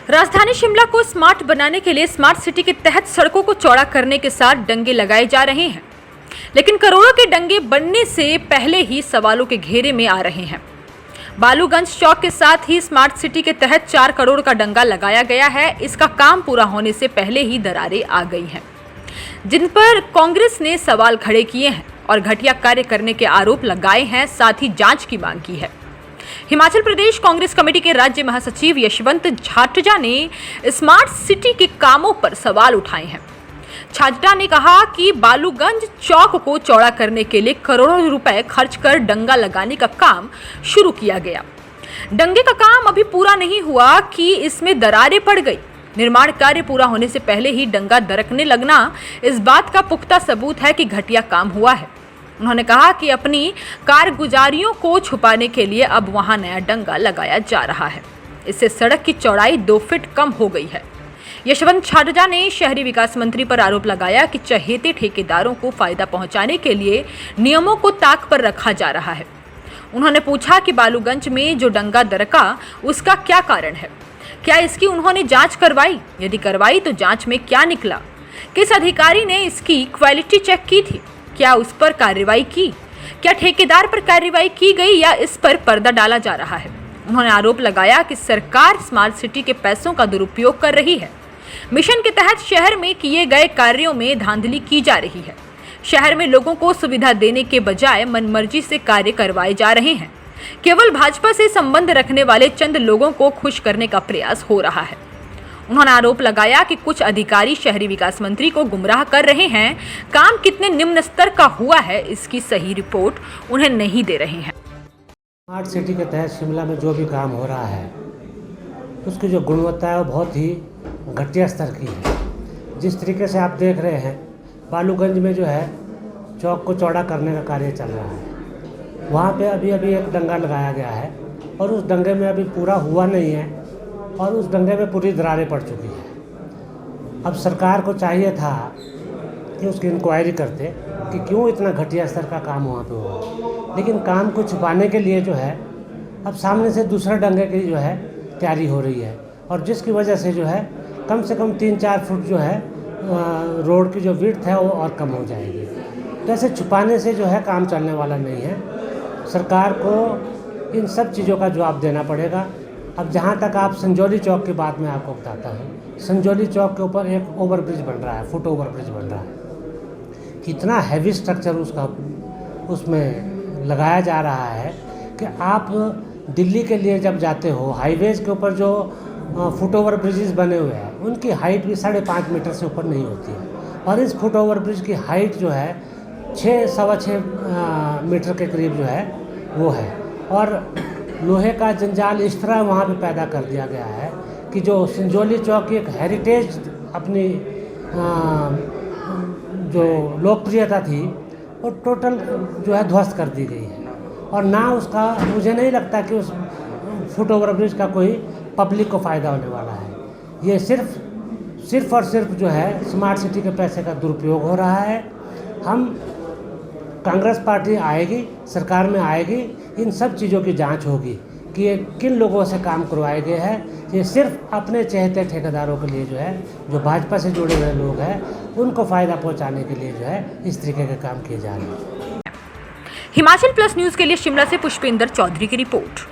राजधानी शिमला को स्मार्ट बनाने के लिए स्मार्ट सिटी के तहत सड़कों को चौड़ा करने के साथ डंगे लगाए जा रहे हैं, लेकिन करोड़ों के डंगे बनने से पहले ही सवालों के घेरे में आ रहे हैं। बालूगंज चौक के साथ ही स्मार्ट सिटी के तहत 4 करोड़ का डंगा लगाया गया है। इसका काम पूरा होने से पहले ही दरारें आ गई हैं, जिन पर कांग्रेस ने सवाल खड़े किए हैं और घटिया कार्य करने के आरोप लगाए हैं, साथ ही जांच की मांग की है। हिमाचल प्रदेश कांग्रेस कमेटी के राज्य महासचिव यशवंत छाटजा ने स्मार्ट सिटी के कामों पर सवाल उठाए हैं। छाटजा ने कहा कि बालूगंज चौक को चौड़ा करने के लिए करोड़ों रुपए खर्च कर डंगा लगाने का काम शुरू किया गया। डंगे का काम अभी पूरा नहीं हुआ कि इसमें दरारें पड़ गई। निर्माण कार्य पूरा होने से पहले ही डंगा दरकने लगना इस बात का पुख्ता सबूत है कि घटिया काम हुआ है। उन्होंने कहा कि अपनी कारगुजारियों को छुपाने के लिए अब वहां नया डंगा लगाया जा रहा है। इससे सड़क की चौड़ाई 2 फीट कम हो गई है। यशवंत छाटजा ने शहरी विकास मंत्री पर आरोप लगाया कि चहेते ठेकेदारों को फायदा पहुंचाने के लिए नियमों को ताक पर रखा जा रहा है। उन्होंने पूछा कि बालूगंज में जो डंगा दरका उसका क्या कारण है, क्या इसकी उन्होंने जांच करवाई? यदि करवाई तो जांच में क्या निकला? किस अधिकारी ने इसकी क्वालिटी चेक की थी? क्या उस पर कार्रवाई की? क्या ठेकेदार पर कार्रवाई की गई या इस पर पर्दा डाला जा रहा है? उन्होंने आरोप लगाया कि सरकार स्मार्ट सिटी के पैसों का दुरुपयोग कर रही है। मिशन के तहत शहर में किए गए कार्यों में धांधली की जा रही है। शहर में लोगों को सुविधा देने के बजाय मनमर्जी से कार्य करवाए जा रहे हैं। केवल भाजपा से संबंध रखने वाले चंद लोगों को खुश करने का प्रयास हो रहा है। उन्होंने आरोप लगाया कि कुछ अधिकारी शहरी विकास मंत्री को गुमराह कर रहे हैं। काम कितने निम्न स्तर का हुआ है, इसकी सही रिपोर्ट उन्हें नहीं दे रहे हैं। स्मार्ट सिटी के तहत शिमला में जो भी काम हो रहा है उसकी जो गुणवत्ता है वो बहुत ही घटिया स्तर की है। जिस तरीके से आप देख रहे हैं बालूगंज में जो है चौक को चौड़ा करने का कार्य चल रहा है, वहाँ पे अभी एक डंगा लगाया गया है और उस डंगे में अभी पूरा हुआ नहीं है और उस डंगे में पूरी दरारें पड़ चुकी है। अब सरकार को चाहिए था कि उसकी इंक्वायरी करते कि क्यों इतना घटिया स्तर का काम वहाँ पे हुआ, लेकिन काम को छुपाने के लिए जो है अब सामने से दूसरा डंगे की जो है तैयारी हो रही है और जिसकी वजह से जो है कम से कम 3-4 फुट जो है रोड की जो विड्थ है वो और कम हो जाएगी। तो ऐसे छुपाने से जो है काम चलने वाला नहीं है। सरकार को इन सब चीज़ों का जवाब देना पड़ेगा। अब जहाँ तक आप संजौली चौक की बात मैं आपको बताता हूँ, संजौली चौक के ऊपर एक ओवरब्रिज बन रहा है, फुट ओवरब्रिज बन रहा है। कितना हैवी स्ट्रक्चर उसमें लगाया जा रहा है कि आप दिल्ली के लिए जब जाते हो हाईवेज़ के ऊपर जो फुट ओवर ब्रिजेस बने हुए हैं उनकी हाइट भी 5.5 मीटर से ऊपर नहीं होती है और इस फुट ओवर ब्रिज की हाइट जो है 6-6.25 मीटर के करीब जो है वो है और लोहे का जंजाल इस तरह वहाँ पे पैदा कर दिया गया है कि जो संजौली चौक की एक हेरिटेज अपनी जो लोकप्रियता थी वो टोटल जो है ध्वस्त कर दी गई है और ना उसका मुझे नहीं लगता कि उस फुट ओवर ब्रिज का कोई पब्लिक को फ़ायदा होने वाला है। ये सिर्फ और सिर्फ जो है स्मार्ट सिटी के पैसे का दुरुपयोग हो रहा है। हम कांग्रेस पार्टी आएगी, सरकार में आएगी, इन सब चीज़ों की जांच होगी कि ये किन लोगों से काम करवाए गए हैं। ये सिर्फ अपने चहेते ठेकेदारों के लिए जो है, जो भाजपा से जुड़े हुए लोग हैं, उनको फ़ायदा पहुंचाने के लिए जो है इस तरीके के काम किए जा रहे हैं। हिमाचल प्लस न्यूज़ के लिए शिमला से पुष्पेंद्र चौधरी की रिपोर्ट।